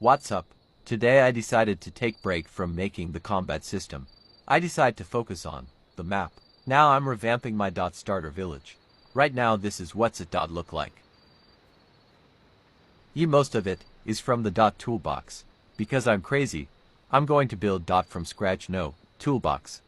What's up? Today I decided to take break from making the combat system. I decide to focus on the map. Now I'm revamping my starter village. Right now this is what's it look like. Most of it is from the toolbox. Because I'm crazy, I'm going to build from scratch no toolbox.